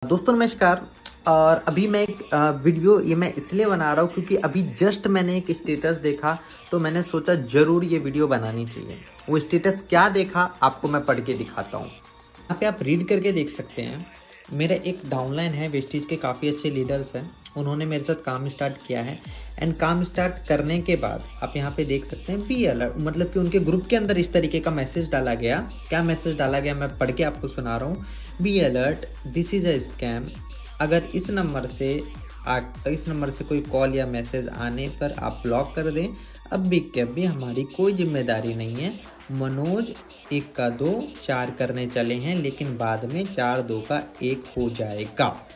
दोस्तों नमस्कार। और अभी मैं एक वीडियो ये मैं इसलिए बना रहा हूँ क्योंकि अभी जस्ट मैंने एक स्टेटस देखा तो मैंने सोचा ज़रूर ये वीडियो बनानी चाहिए। वो स्टेटस क्या देखा आपको मैं पढ़ के दिखाता हूँ। यहाँ पे आप रीड करके देख सकते हैं। मेरा एक डाउनलाइन है, वेस्टीज के काफ़ी अच्छे लीडर्स हैं, उन्होंने मेरे साथ काम स्टार्ट किया है। एंड काम स्टार्ट करने के बाद आप यहाँ पे देख सकते हैं बी अलर्ट, मतलब कि उनके ग्रुप के अंदर इस तरीके का मैसेज डाला गया। क्या मैसेज डाला गया मैं पढ़ के आपको सुना रहा हूँ। Be alert, this is a scam. अगर इस नंबर से कोई कॉल या मैसेज आने पर आप ब्लॉक कर दें। अब भी हमारी कोई जिम्मेदारी नहीं है। मनोज 1 का 2 4 करने चले हैं, लेकिन बाद में 4 2 का 1 हो जाएगा।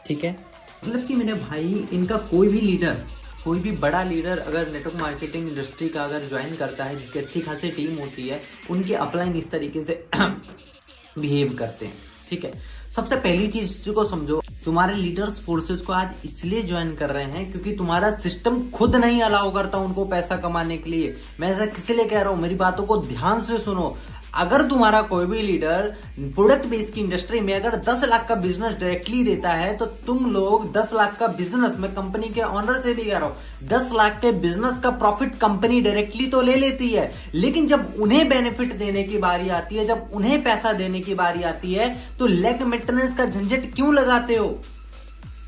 ठीक है, मतलब कि मेरे भाई इनका कोई भी लीडर, कोई भी बड़ा लीडर अगर नेटवर्क मार्केटिंग इंडस्ट्री का अगर ज्वाइन करता है, जिसकी अच्छी खासी टीम होती है, उनके अपलाइन इस तरीके से बिहेव करते हैं। ठीक है, सबसे पहली चीज को समझो, तुम्हारे लीडर्स फोर्सेस को आज इसलिए ज्वाइन कर रहे हैं क्योंकि तुम्हारा सिस्टम खुद नहीं अलाउ करता उनको पैसा कमाने के लिए। मैं ऐसा किस लिए कह रहा हूं, मेरी बातों को ध्यान से सुनो। अगर तुम्हारा कोई भी लीडर प्रोडक्ट बेस्ड की इंडस्ट्री में अगर 10 लाख का बिजनेस डायरेक्टली देता है तो तुम लोग 10 लाख का बिजनेस, मैं कंपनी के ऑनर से भी कह रहा हूं, 10 लाख के बिजनेस का प्रॉफिट कंपनी डायरेक्टली तो ले लेती है, लेकिन जब उन्हें बेनिफिट देने की बारी आती है, जब उन्हें पैसा देने की बारी आती है, तो लेग मेंटेनेंस का झंझट क्यों लगाते हो?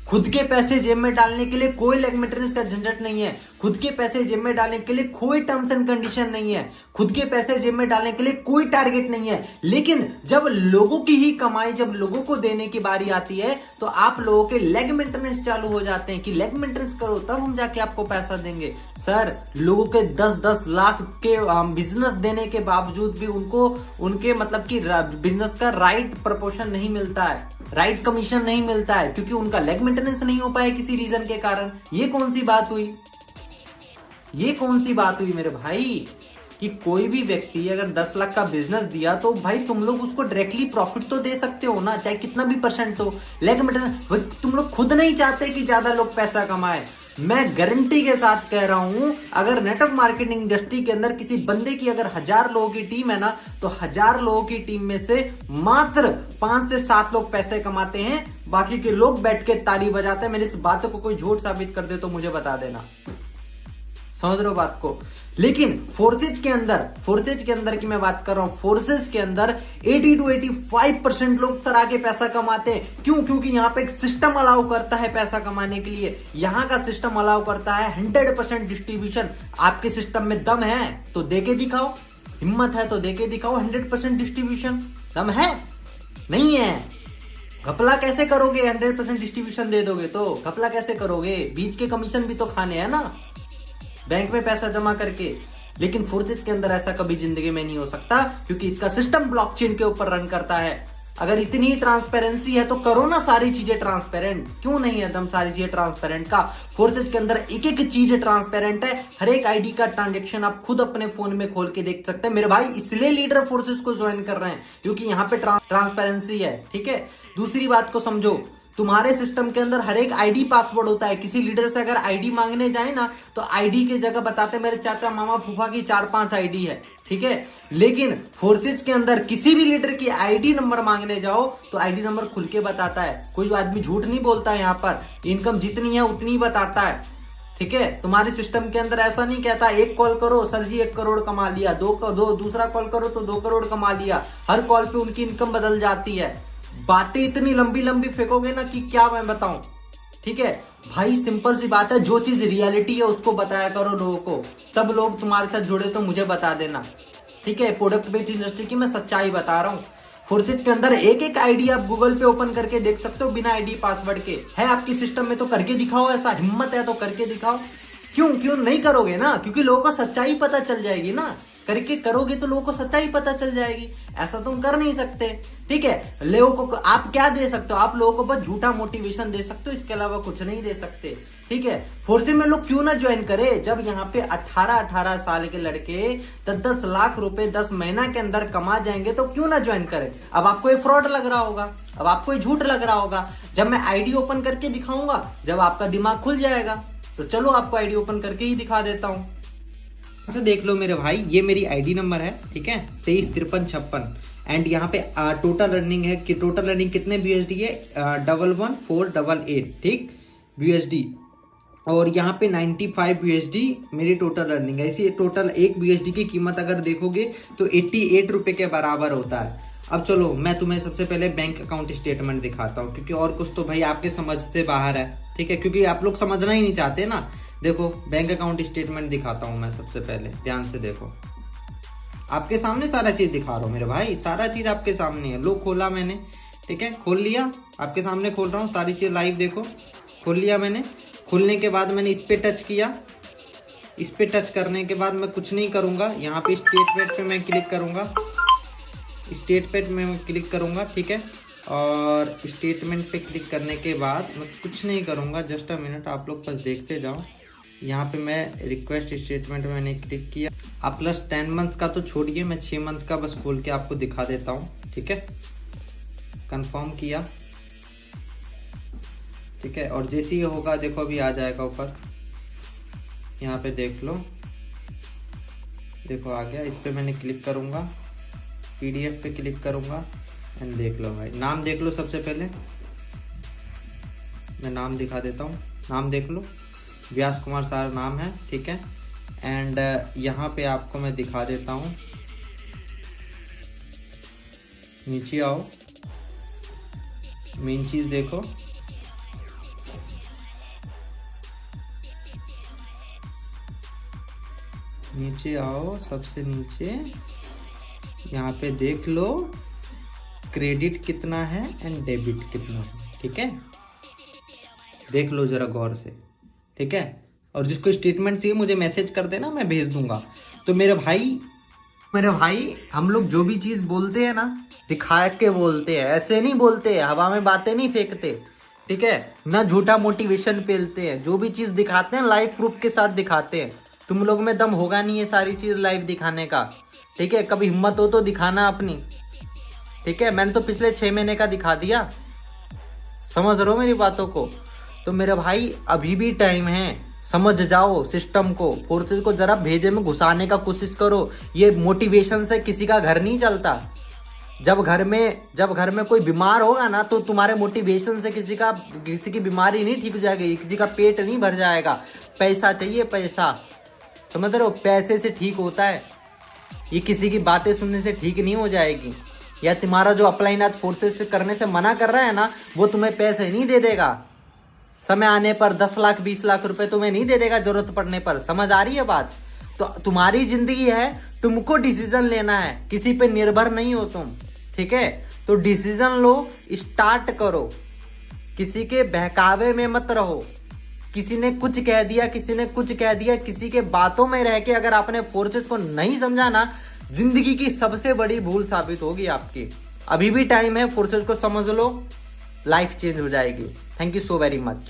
खुद के पैसे जेब में डालने के लिए कोई लेग मेंटेनेंस का झंझट नहीं है। खुद के पैसे जेब में डालने के लिए कोई टर्म्स एंड कंडीशन नहीं है। खुद के पैसे जेब में डालने के लिए कोई टारगेट नहीं है। लेकिन जब लोगों की ही कमाई, जब लोगों को देने की बारी आती है, तो आप लोगों के लेग मेंटेनेंस चालू हो जाते हैं कि लेग मेंटेनेंस करो तब हम जाके आपको पैसा देंगे। सर, लोगों के 10-10 लाख के बिजनेस देने के बावजूद भी उनको उनके मतलब कि बिजनेस का राइट प्रपोर्शन नहीं मिलता है, राइट कमीशन नहीं मिलता है, क्योंकि उनका लेग मेंटेनेंस नहीं हो पाया किसी रीजन के कारण। ये कौन सी बात हुई? ये कौन सी बात हुई मेरे भाई कि कोई भी व्यक्ति अगर 10 लाख का बिजनेस दिया तो भाई तुम लोग उसको डायरेक्टली प्रॉफिट तो दे सकते हो ना, चाहे कितना भी परसेंट हो। लेग मेंटेनेंस तुम लोग खुद नहीं चाहते कि ज्यादा लोग पैसा कमाए। मैं गारंटी के साथ कह रहा हूं, अगर नेटवर्क मार्केटिंग इंडस्ट्री के अंदर किसी बंदे की अगर 1000 लोगों की टीम है ना, तो 1000 लोगों की टीम में से मात्र 5 से 7 लोग पैसे कमाते हैं, बाकी के लोग बैठ के ताली बजाते हैं। मेरी इस बात को कोई झूठ साबित कर दे तो मुझे बता देना। समझ रहे हो बात को? लेकिन फोर्सेज के अंदर की मैं बात कर रहा हूं, फोर्सेज के अंदर 80 to 85% लोग सर आगे पैसा कमाते हैं। क्यों? क्योंकि यहां पे एक सिस्टम अलाउ करता है पैसा कमाने के लिए। यहां का सिस्टम अलाउ करता है 100% डिस्ट्रीब्यूशन। आपके सिस्टम में दम है तो देके दिखाओ, हिम्मत है तो देके दिखाओ। 100% डिस्ट्रीब्यूशन दम है? नहीं है, घपला कैसे करोगे? 100% डिस्ट्रीब्यूशन दे दोगे तो घपला कैसे करोगे? बीच के कमीशन भी तो खाने हैं ना, बैंक में पैसा जमा करके। लेकिन फोर्सेज के अंदर ऐसा कभी जिंदगी में नहीं हो सकता, क्योंकि इसका सिस्टम ब्लॉकचेन के ऊपर रन करता है। अगर इतनी ट्रांसपेरेंसी है तो करो ना सारी चीजें ट्रांसपेरेंट। क्यों नहीं है दम सारी चीजें ट्रांसपेरेंट का? फोर्सेज के अंदर एक एक चीज ट्रांसपेरेंट है। हर एक आईडी का ट्रांजेक्शन आप खुद अपने फोन में खोल के देख सकते हैं मेरे भाई। इसलिए लीडर फोर्सेज को ज्वाइन कर रहे हैं, क्योंकि यहाँ पे ट्रांसपेरेंसी है। ठीक है, दूसरी बात को समझो, तुम्हारे सिस्टम के अंदर हर एक आईडी पासवर्ड होता है। किसी लीडर से अगर आईडी मांगने जाए ना, तो आईडी की जगह बताते मेरे चाचा मामा फूफा की 4-5 आईडी है। ठीक है, लेकिन फोर्सेज के अंदर किसी भी लीडर की आईडी नंबर मांगने जाओ तो आईडी नंबर खुल के बताता है। कोई आदमी झूठ नहीं बोलता है, यहाँ पर इनकम जितनी है उतनी बताता है। ठीक है, तुम्हारे सिस्टम के अंदर ऐसा नहीं कहता 1 कॉल करो सर जी 1 करोड़ कमा लिया, दूसरा कॉल करो तो 2 करोड़ कमा लिया। हर कॉल पे उनकी इनकम बदल जाती है। बातें इतनी लंबी लंबी फेंकोगे ना कि क्या मैं बताऊं। ठीक है भाई, सिंपल सी बात है, जो चीज रियलिटी है उसको बताया करो लोगों को, तब लोग तुम्हारे साथ जुड़े तो मुझे बता देना। ठीक है, प्रोडक्ट बेस्ड इंडस्ट्री की मैं सच्चाई बता रहा हूं। फोर्सेज के अंदर एक एक आईडी आप गूगल पे ओपन करके देख सकते हो बिना आईडी पासवर्ड के। है आपकी सिस्टम में तो करके दिखाओ, ऐसा हिम्मत है तो करके दिखाओ। क्यों नहीं करोगे ना? क्योंकि लोगों को सच्चाई पता चल जाएगी ना। करके करोगे तो लोगों को सच्चाई पता चल जाएगी। ऐसा तुम कर नहीं सकते। ठीक है, लोगों को आप क्या दे सकते हो? आप लोगों को बस झूठा मोटिवेशन दे सकते हो, इसके अलावा कुछ नहीं दे सकते। ठीक है, फोर्सेज में लोग क्यों ना ज्वाइन करे? जब यहाँ पे 18-18 साल के लड़के 10-10 लाख रुपए 10 महीना के अंदर कमा जाएंगे तो क्यों ना ज्वाइन करे? अब आपको ये फ्रॉड लग रहा होगा, अब आपको ये झूठ लग रहा होगा। जब मैं आईडी ओपन करके दिखाऊंगा, जब आपका दिमाग खुल जाएगा, तो चलो आपको आईडी ओपन करके ही दिखा देता हूं। अच्छा देख लो मेरे भाई, ये मेरी आईडी नंबर है। ठीक है, 235356। एंड यहाँ पे टोटल रनिंग है कि टोटल रनिंग कितने BUSD है 111488, ठीक, BUSD। और यहाँ पे 95 BUSD मेरी टोटल रनिंग है। इसी टोटल एक BUSD की कीमत अगर देखोगे तो 88 रुपए के बराबर होता है। अब चलो मैं तुम्हें सबसे पहले बैंक अकाउंट स्टेटमेंट दिखाता हूँ, क्योंकि और कुछ तो भाई आपके समझ से बाहर है, ठीक है, क्योंकि आप लोग समझना ही नहीं चाहते ना। देखो बैंक अकाउंट स्टेटमेंट दिखाता हूँ मैं सबसे पहले, ध्यान से देखो, आपके सामने सारा चीज दिखा रहा हूँ मेरे भाई, सारा चीज आपके सामने है। लो खोला मैंने, ठीक है, खोल लिया, आपके सामने खोल रहा हूँ, सारी चीज लाइव देखो, खोल लिया मैंने। खोलने के बाद मैंने इस पे टच किया, इस पे टच करने के बाद मैं कुछ नहीं करूंगा, यहाँ पे स्टेटमेंट पे मैं क्लिक करूंगा, स्टेटमेंट में मैं क्लिक करूंगा, ठीक है। और स्टेटमेंट पे क्लिक करने के बाद मैं कुछ नहीं करूंगा, जस्ट अ मिनट, आप लोग बस देखते जाओ। यहाँ पे मैं रिक्वेस्ट स्टेटमेंट में मैंने क्लिक किया। आप प्लस 10 मंथ्स का तो छोड़िए, मैं 6 मंथ का बस खोल के आपको दिखा देता हूँ, ठीक है। कंफर्म किया, ठीक है, और जैसे ही होगा देखो अभी आ जाएगा ऊपर, यहाँ पे देख लो, देखो आ गया। इस पे मैंने क्लिक करूंगा, PDF पे क्लिक करूंगा एंड देख लो भाई, नाम देख लो। सबसे पहले मैं नाम दिखा देता हूँ, नाम देख लो, व्यास कुमार सर नाम है, ठीक है। एंड यहाँ पे आपको मैं दिखा देता हूँ, नीचे आओ, मेन चीज देखो, नीचे आओ, सबसे नीचे यहाँ पे देख लो क्रेडिट कितना है एंड डेबिट कितना है, ठीक है, देख लो जरा गौर से, ठीक है। और जिसको स्टेटमेंट चाहिए मुझे मैसेज कर देना, मैं भेज दूंगा। तो मेरे भाई हम लोग जो भी चीज बोलते हैं ना, दिखा के बोलते हैं, ऐसे नहीं बोलते, हवा में बातें नहीं फेंकते, ठीक है ना, झूठा मोटिवेशन पेलते हैं। जो भी चीज दिखाते हैं लाइव प्रूफ के साथ दिखाते हैं। तुम लोग में दम होगा नहीं ये सारी चीज लाइव दिखाने का, ठीक है, कभी हिम्मत हो तो दिखाना अपनी, ठीक है। मैंने तो पिछले 6 महीने का दिखा दिया, समझ रहे हो मेरी बातों को। तो मेरे भाई अभी भी टाइम है, समझ जाओ सिस्टम को, फोर्सेस को जरा भेजे में घुसाने का कोशिश करो। ये मोटिवेशन से किसी का घर नहीं चलता। जब घर में कोई बीमार होगा ना, तो तुम्हारे मोटिवेशन से किसी की बीमारी नहीं ठीक हो जाएगी, किसी का पेट नहीं भर जाएगा। पैसा चाहिए, पैसा, समझ रहे हो, पैसे से ठीक होता है, ये किसी की बातें सुनने से ठीक नहीं हो जाएगी। या तुम्हारा जो अपलाइन आज फोर्सेस से करने से मना कर रहा है ना, वो तुम्हें पैसे नहीं दे देगा समय आने पर। 10 लाख 20 लाख रुपए तुम्हें नहीं दे देगा जरूरत पड़ने पर, समझ आ रही है बात। तो तुम्हारी जिंदगी है, तुमको डिसीजन लेना है, किसी पे निर्भर नहीं हो तुम, ठीक है। तो डिसीजन लो, स्टार्ट करो, किसी के बहकावे में मत रहो। किसी ने कुछ कह दिया, किसी ने कुछ कह दिया, किसी के बातों में रह के अगर आपने फोर्सेस को नहीं समझा ना, जिंदगी की सबसे बड़ी भूल साबित होगी आपकी। अभी भी टाइम है, फोर्सेस को समझ लो, लाइफ चेंज हो जाएगी। Thank you so very much.